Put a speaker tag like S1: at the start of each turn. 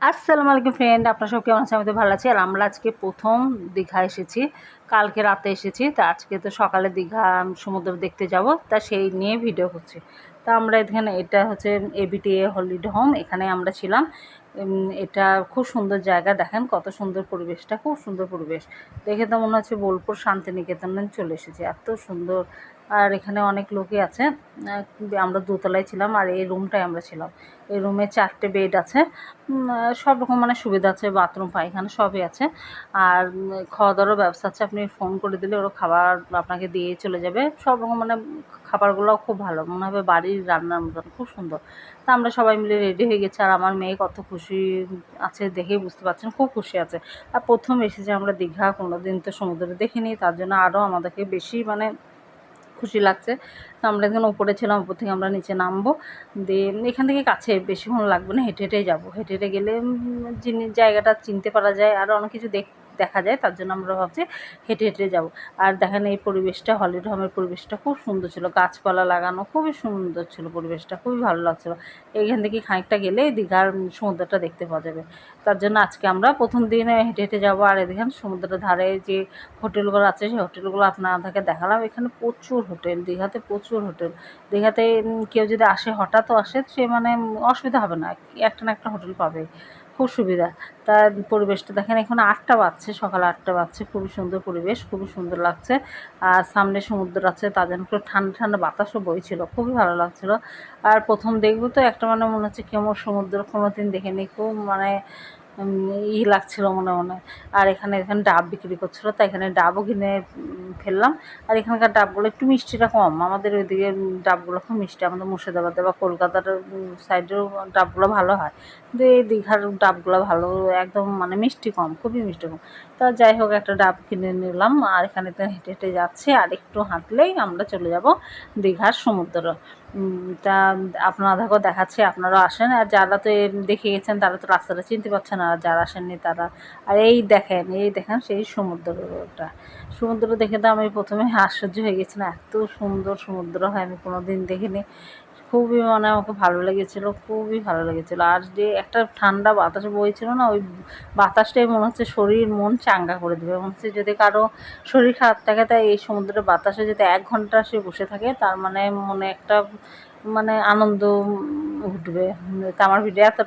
S1: আসসালামু আলাইকুম ফ্রেন্ড, আপনারা সব কেমন আছেন? আমি তো ভালো আছি। আর আমরা আজকে প্রথম দীঘা এসেছি, কালকে রাতে এসেছি। তা আজকে তো সকালে দীঘা সমুদ্র দেখতে যাব, তা সেই নিয়ে ভিডিও করছি। তা আমরা এখানে, এটা হচ্ছে এবিটিএ হলিডে হোম, এখানে আমরা ছিলাম। এটা খুব সুন্দর জায়গা, দেখেন কত সুন্দর পরিবেশটা, খুব সুন্দর পরিবেশ। দেখে তো মনে হচ্ছে বোলপুর শান্তিনিকেতনে চলে এসেছি, এত সুন্দর। আর এখানে অনেক লোকই আছে। আমরা দোতলায় ছিলাম, আর এই রুমটায় আমরা ছিলাম। এই রুমে 4টে বেড আছে, সব রকম মানে সুবিধা আছে, বাথরুম পায়খানা সবই আছে। আর খাওয়া দাওয়ারও ব্যবস্থা আছে, আপনি ফোন করে দিলে ওরা খাবার আপনাকে দিয়ে চলে যাবে। সব রকম মানে খাবারগুলোও খুব ভালো, মনে হবে বাড়ির রান্নার মতন, খুব সুন্দর। তা আমরা সবাই মিলে রেডি হয়ে গেছি, আর আমার মেয়ে কত খুশি আছে দেখেই বুঝতে পারছেন, খুব খুশি আছে। আর প্রথম এসেছি আমরা দীঘা, কোনো দিন তো সমুদ্রে দেখিনি, তার জন্য আরও আমাদেরকে বেশি মানে খুশি লাগছে। তো আমরা এখানে উপরে ছিলাম, উপর থেকে আমরা নিচে নামবো। দিয়ে এখান থেকে কাছে, বেশিক্ষণ লাগবে না, হেঁটে হেঁটেই যাবো। হেঁটে হেঁটে গেলে জায়গাটা চিনতে পারা যায়, আর অনেক কিছু দেখা যায়, তার জন্য আমরা ভাবছি হেঁটে হেঁটে যাব। আর দেখেন এই পরিবেশটা, হলিডে হোমের পরিবেশটা খুব সুন্দর ছিল, গাছপালা লাগানো, খুবই সুন্দর ছিল পরিবেশটা, খুবই ভালো লাগছিল। এইখান থেকে খানিকটা গেলে দীঘার সমুদ্রটা দেখতে পাওয়া যাবে। তার জন্য আজকে আমরা প্রথম দিনে হেঁটে হেঁটে যাবো। আর দেখেন সমুদ্রের ধারে যে হোটেলগুলো আছে, সেই হোটেলগুলো আপনাদেরকে দেখালাম। এখানে প্রচুর হোটেল, দীঘাতে প্রচুর হোটেল। দীঘাতে কেউ যদি আসে, হঠাৎও আসে, সে মানে অসুবিধা হবে না, একটা না একটা হোটেল পাবে, খুব সুবিধা। তার পরিবেশটা দেখেন, এখন 8টা বাজছে, সকাল 8টা বাজছে, খুবই সুন্দর পরিবেশ, খুবই সুন্দর লাগছে। আর সামনে সমুদ্র আছে, তার জন্য একটু ঠান্ডা ঠান্ডা বাতাসও বইছিল, খুবই ভালো লাগছিল। আর প্রথম দেখবো তো একটা মানে মনে হচ্ছে কেমন, সমুদ্র কোনো দিন দেখিনি, খুব মানে লাগছিল মনে মনে। আর এখানে ডাব বিক্রি করছিল, তাই এখানে ডাবও কিনে ফেললাম। আর এখানকার ডাবগুলো একটু মিষ্টিটা কম, আমাদের ওইদিকে ডাবগুলো খুব মিষ্টি, আমাদের মুর্শিদাবাদে বা কলকাতার সাইডেও ডাবগুলো ভালো হয়, কিন্তু এই দীঘার ডাবগুলো ভালো, একদম মানে মিষ্টি কম, খুবই মিষ্টি কম। তা যাই হোক, একটা ডাব কিনে নিলাম। আর এখানে তো হেঁটে হেঁটে যাচ্ছি, আর একটু হাঁটলেই আমরা চলে যাব দীঘার সমুদ্র। তা আপনাদেরকেও দেখাচ্ছি, আপনারাও আসেন। আর যারা তো দেখে গেছেন তারা তো রাস্তাটা চিনতে পারছেন, আর যারা আসেননি তারা। আর এই দেখেন সেই সমুদ্রটা, সমুদ্র দেখে তো আমি প্রথমে আশ্চর্য হয়ে গেছিলাম, এত সুন্দর সমুদ্র হয় আমি কোনো দিন দেখিনি। খুবই মানে আমাকে ভালো লেগেছিলো, খুবই ভালো লেগেছিলো। আর যে একটা ঠান্ডা বাতাস বইছিল না, ওই বাতাসটাই মনে হচ্ছে শরীর মন চাঙ্গা করে দেবে। মনে হচ্ছে যদি কারো শরীর খারাপ থাকে, তাই এই সমুদ্রের বাতাসে যদি 1 ঘন্টা সে বসে থাকে, তার মানে মনে একটা মানে আনন্দ উঠবে। তা আমার ভিডিও এতটা